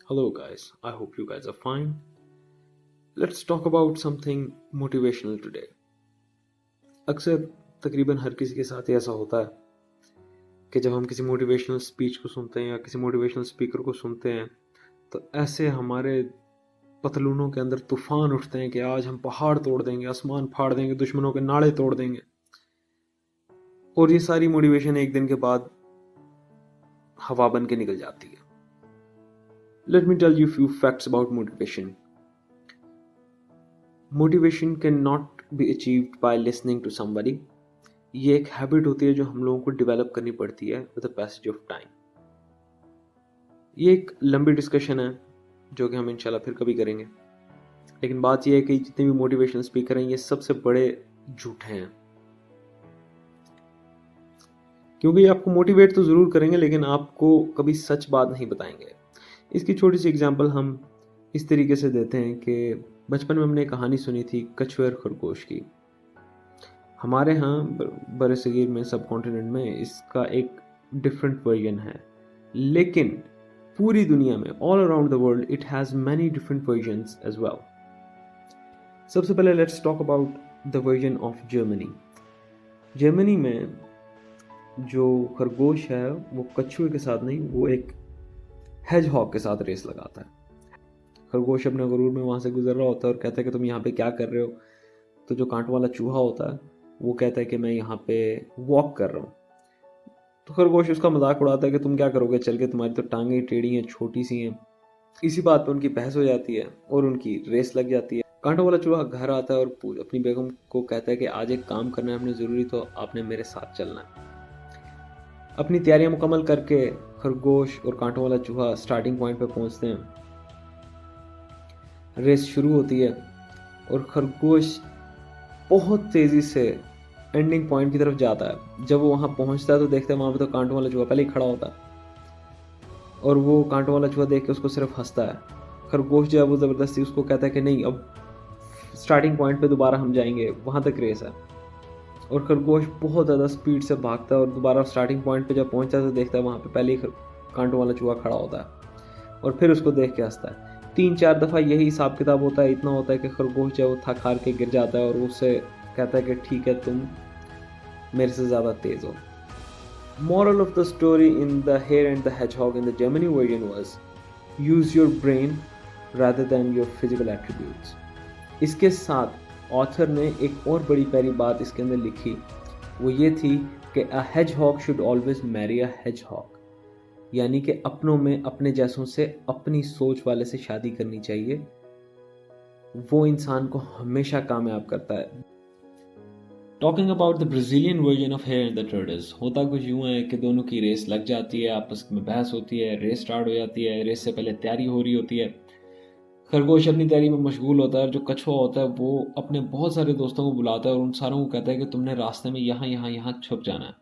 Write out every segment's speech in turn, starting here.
Hello, guys. I hope you guys are fine. Let's talk about something motivational today. अक्सर तकरीबन हर किसी के साथ ही ऐसा होता है कि जब हम किसी मोटिवेशनल स्पीच को सुनते हैं या किसी मोटिवेशनल स्पीकर को सुनते हैं तो ऐसे हमारे पतलूनों के अंदर तूफान उठते हैं कि आज हम पहाड़ तोड़ देंगे, आसमान फाड़ देंगे, दुश्मनों के नाड़े तोड़ देंगे। और ये सारी मोटिवेशन एक दिन के बाद हवा बन के निकल जाती है। Let me tell you few facts about motivation. Motivation can not be achieved by listening to somebody. ये एक हैबिट होती है जो हम लोगों को डेवलप करनी पड़ती है with the passage of time. ये एक लंबी डिस्कशन है जो कि हम इंशाल्लाह फिर कभी करेंगे, लेकिन बात यह है कि जितने भी मोटिवेशनल स्पीकर हैं ये सबसे बड़े झूठे हैं, क्योंकि ये आपको मोटिवेट तो ज़रूर करेंगे लेकिन आपको कभी सच बात नहीं बताएंगे। इसकी छोटी सी एग्जांपल हम इस तरीके से देते हैं कि बचपन में हमने एक कहानी सुनी थी कछुए और खरगोश की। हमारे यहाँ बरसगीर में, सब कॉन्टिनेंट में इसका एक डिफरेंट वर्जन है, लेकिन पूरी दुनिया में all around the world it has many different versions as well. सबसे पहले let's talk about the version of Germany. Germany में जो खरगोश है वो कछुए के साथ नहीं, वो एक हेजहॉग के साथ रेस लगाता है। खरगोश अपने गुरूर में वहाँ से गुजर रहा होता है और कहता है कि तुम यहाँ पे क्या कर रहे हो। तो जो कांट वाला चूहा होता है वो कहता है कि मैं यहाँ पे वॉक कर रहा हूँ। तो खरगोश उसका मजाक उड़ाता है कि तुम क्या करोगे चल के, तुम्हारी तो टांगें टेढ़ी हैं, छोटी सी हैं। इसी बात पर उनकी बहस हो जाती है और उनकी रेस लग जाती है। कांटों वाला चूहा घर आता है और अपनी बेगम को कहता है कि आज एक काम करना है हमने ज़रूरी, तो आपने मेरे साथ चलना है। अपनी तैयारियां मुकम्मल करके खरगोश और कांटों वाला चूहा स्टार्टिंग पॉइंट पर पहुंचते हैं। रेस शुरू होती है और खरगोश बहुत तेज़ी से एंडिंग पॉइंट की तरफ जाता है। जब वो वहाँ पहुँचता है तो देखते हैं वहाँ पे तो कांटों वाला चूहा पहले ही खड़ा होता है और वो कांटों वाला चूहा देख के उसको सिर्फ हंसता है। खरगोश जो है वो ज़बरदस्ती उसको कहता है कि नहीं, अब स्टार्टिंग पॉइंट पे दोबारा हम जाएंगे, वहाँ तक रेस है। और खरगोश बहुत ज़्यादा स्पीड से भागता है और दोबारा स्टार्टिंग पॉइंट पे जब पहुँचता है तो देखता है वहाँ पे पहले ही कांटों वाला चूहा खड़ा होता है और फिर उसको देख के हंसता है। 3-4 दफ़ा यही हिसाब किताब होता है। इतना होता है कि खरगोश जो है वो थक हार के गिर जाता है और उससे कहता है कि ठीक है, तुम मेरे से ज़्यादा तेज़ हो। Moral of the story in The Hare and the Hedgehog in the Gemini version was use your brain rather than your physical attributes. इसके साथ ऑथर ने एक और बड़ी प्यारी बात इसके अंदर लिखी, वो ये थी कि a hedgehog should always marry a hedgehog, यानी कि अपनों में अपने जैसों से, अपनी सोच वाले से शादी करनी चाहिए। वो इंसान को हमेशा कामयाब करता है। Talking about the Brazilian version of hare and the turtles, होता कुछ यूँ है कि दोनों की रेस लग जाती है, आपस में बहस होती है, रेस स्टार्ट हो जाती है। रेस से पहले तैयारी हो रही होती है। खरगोश अपनी तैयारी में मशगूल होता है। जो कछुआ होता है वो अपने बहुत सारे दोस्तों को बुलाता है और उन सारों को कहता है कि तुमने रास्ते में यहाँ यहाँ यहाँ छुप जाना है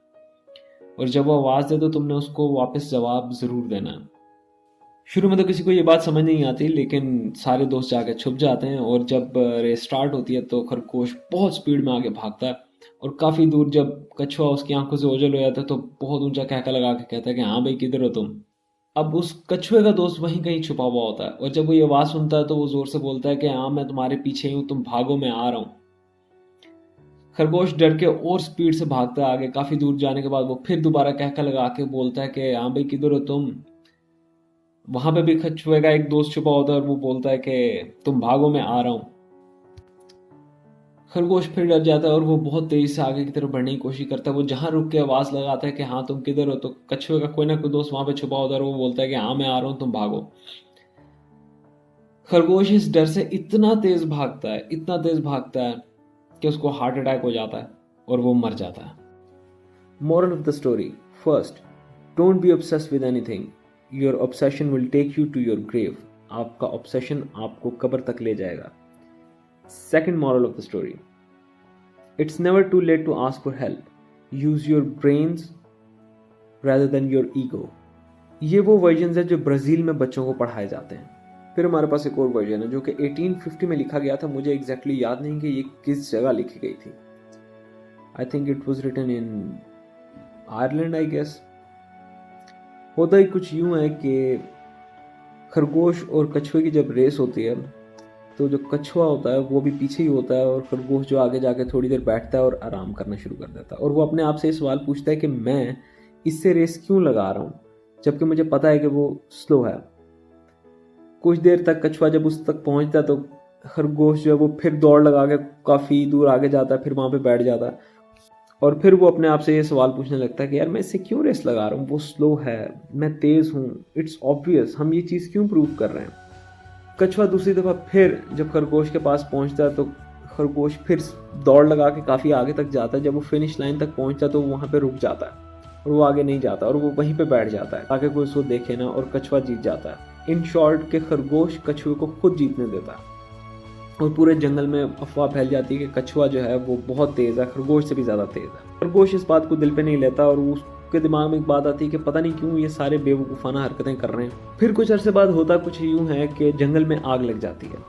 और जब वो आवाज़ दे तो तुमने उसको वापस जवाब ज़रूर देना है। शुरू में तो किसी को ये बात समझ नहीं आती, लेकिन सारे दोस्त जाके छुप जाते हैं और जब रेस स्टार्ट होती है तो खरगोश बहुत स्पीड में आगे भागता है और काफ़ी दूर जब कछुआ उसकी आंखों से ओझल हो जाता है तो बहुत ऊंचा कहका लगा के कहता है कि हाँ भाई, किधर हो तुम। अब उस कछुए का दोस्त वहीं कहीं छुपा हुआ होता है और जब वो ये आवाज़ सुनता है तो वो ज़ोर से बोलता है कि हाँ, मैं तुम्हारे पीछे ही हूँ, तुम भागो, मैं आ रहा हूँ। खरगोश डर के और स्पीड से भागता है आगे। काफ़ी दूर जाने के बाद वो फिर दोबारा कहका लगा के बोलता है कि हाँ भाई, किधर हो तुम। वहां पे भी कछुए का एक दोस्त छुपा होता है और वो बोलता है कि तुम भागो, मैं आ रहा हूँ। खरगोश फिर डर जाता है और वो बहुत तेजी से आगे की तरफ बढ़ने की कोशिश करता है। वो जहां रुक के आवाज लगाता है कि हाँ तुम किधर हो, तो कछुए का कोई ना कोई दोस्त वहां पे छुपा होता है और वो बोलता है कि हाँ मैं आ रहा हूँ, तुम भागो। खरगोश इस डर से इतना तेज भागता है, इतना तेज भागता है कि उसको हार्ट अटैक हो जाता है और वो मर जाता है। Moral of the story, first, don't be obsessed with anything, your obsession will take you to your grave. आपका ऑब्सेशन आपको कब्र तक ले जाएगा। Second moral of the story, it's never too late to ask for help, use your brains rather than your ego। ये वो version है जो ब्राज़ील में बच्चों को पढ़ाए जाते हैं। फिर हमारे पास एक और वर्जन है जो कि 1850 में लिखा गया था। मुझे एग्जैक्टली याद नहीं कि ये किस जगह लिखी गई थी। I think it was written in Ireland, I guess. होता ही कुछ यूं है कि खरगोश और कछुए की जब रेस होती है तो जो कछुआ होता है वो भी पीछे ही होता है और खरगोश जो आगे जाके थोड़ी देर बैठता है और आराम करना शुरू कर देता है और वो अपने आप से ये सवाल पूछता है कि मैं इससे रेस क्यों लगा रहा हूँ जबकि मुझे पता है कि वो स्लो है। कुछ देर तक कछुआ जब उस तक पहुंचता है तो खरगोश जो है वो फिर दौड़ लगा के काफ़ी दूर आगे जाता है, फिर वहाँ पे बैठ जाता है और फिर वो अपने आप से ये सवाल पूछने लगता है कि यार मैं इससे क्यों रेस लगा रहा हूँ, वो स्लो है, मैं तेज़ हूँ, इट्स ऑब्वियस, हम ये चीज़ क्यों प्रूव कर रहे हैं। कछुआ दूसरी दफ़ा फिर जब खरगोश के पास पहुंचता है तो खरगोश फिर दौड़ लगा के काफ़ी आगे तक जाता है। जब वो फिनिश लाइन तक पहुंचता है तो वहाँ पे रुक जाता है और वो आगे नहीं जाता और वो वहीं पे बैठ जाता है ताकि कोई उसको देखे ना और कछुआ जीत जाता है। इन शॉर्ट के खरगोश कछुए को खुद जीतने देता है और पूरे जंगल में अफवाह फैल जाती है कि कछुआ जो है वो बहुत तेज़ है, खरगोश से भी ज़्यादा तेज़ है। खरगोश इस बात को दिल पे नहीं लेता और उसके दिमाग में एक बात आती है कि पता नहीं क्यों ये सारे बेवकूफ़ाना हरकतें कर रहे हैं। फिर कुछ अरसे बाद होता कुछ यूँ है कि जंगल में आग लग जाती है।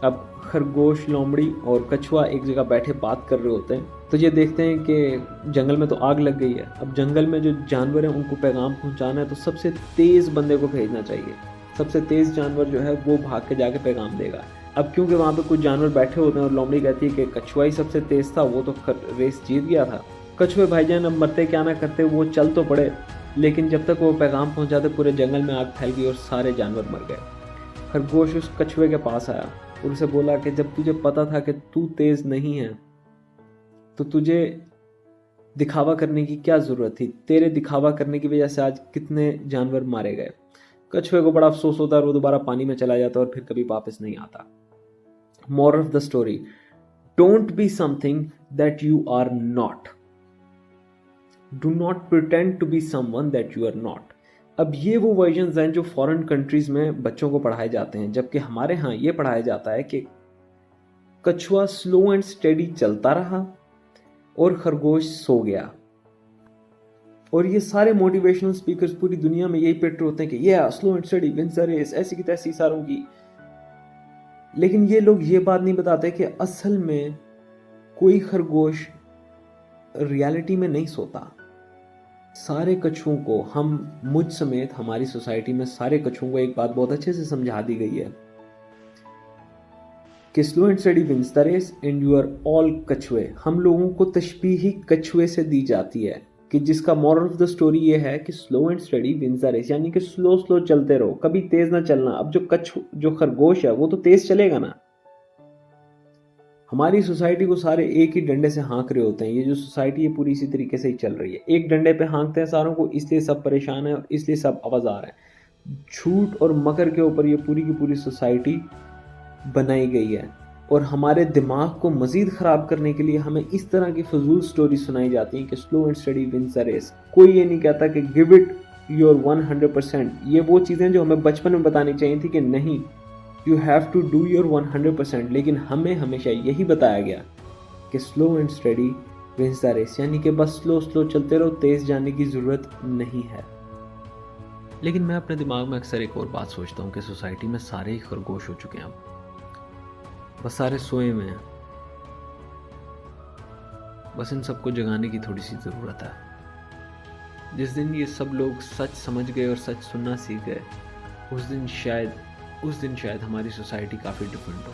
अब खरगोश, लोमड़ी और कछुआ एक जगह बैठे बात कर रहे होते हैं तो ये देखते हैं कि जंगल में तो आग लग गई है। अब जंगल में जो जानवर हैं उनको पैगाम पहुंचाना है तो सबसे तेज़ बंदे को भेजना चाहिए। सबसे तेज़ जानवर जो है वो भाग के जाके पैगाम देगा। अब क्योंकि वहाँ पे कुछ जानवर बैठे होते हैं और लोमड़ी कहती है कि कछुआ ही सबसे तेज़ था, वो तो रेस जीत गया था। कछुए भाईजान अब मरते क्या ना करते, वो चल तो पड़े लेकिन जब तक वो पैगाम पहुँचाते पूरे जंगल में आग फैल गई और सारे जानवर मर गए। खरगोश उस कछुए के पास आया और उसे बोला कि जब तुझे पता था कि तू तेज़ नहीं है तो तुझे दिखावा करने की क्या ज़रूरत थी। तेरे दिखावा करने की वजह से आज कितने जानवर मारे गए। कछुए को बड़ा अफसोस होता है और वो दोबारा पानी में चला जाता है और फिर कभी वापस नहीं आता। Moral of the story, don't be something that you are not, do not pretend to be someone that you are not. अब ये वो वर्जन्स हैं जो फॉरेन कंट्रीज में बच्चों को पढ़ाए जाते हैं, जबकि हमारे यहाँ ये पढ़ाया जाता है कि कछुआ स्लो एंड स्टेडी चलता रहा और खरगोश सो गया। और ये सारे मोटिवेशनल स्पीकर्स पूरी दुनिया में यही पेट होते हैं कि ये slow and steady wins the race, ऐसी की तैसी सारों की। लेकिन ये लोग ये बात नहीं बताते कि असल में कोई खरगोश रियलिटी में नहीं सोता। सारे कछुओं को, हम मुझ समेत हमारी सोसाइटी में सारे कछुओं को एक बात बहुत अच्छे से समझा दी गई है कि slow and steady wins the race and you are all कछुए। हम लोगों को तशबीह ही कछुए से दी जाती है कि जिसका मॉरल ऑफ द स्टोरी ये है कि slow and steady wins the race, यानी कि स्लो स्लो चलते रहो, कभी तेज ना चलना। अब जो खरगोश है वो तो तेज चलेगा ना। हमारी सोसाइटी को सारे एक ही डंडे से हाँक रहे होते हैं। ये जो सोसाइटी है पूरी इसी तरीके से ही चल रही है, एक डंडे पे हाँकते हैं सारों को, इसलिए सब परेशान है और इसलिए सब आवाज़ार है। झूठ और मकर के ऊपर ये पूरी की पूरी सोसाइटी बनाई गई है और हमारे दिमाग को मज़ीद ख़राब करने के लिए हमें इस तरह की फजूल स्टोरी सुनाई जाती हैं कि slow and steady wins the race. कोई ये नहीं कहता कि गिव इट योर 100%। ये वो चीज़ें जो हमें बचपन में बतानी चाहिए थी कि नहीं, you have to do your 100%। लेकिन हमें हमेशा यही बताया गया कि slow and steady wins the race, यानी कि बस स्लो स्लो चलते रहो, तेज़ जाने की ज़रूरत नहीं है। लेकिन मैं अपने दिमाग में अक्सर एक और बात सोचता हूँ कि सोसाइटी में सारे ही खरगोश हो चुके हैं, अब बस सारे सोए हुए हैं। बस इन सबको जगाने की थोड़ी सी ज़रूरत है। जिस दिन ये सब लोग सच समझ गए और सच सुनना सीख गए, उस दिन शायद हमारी सोसाइटी काफ़ी डिफरेंट हो।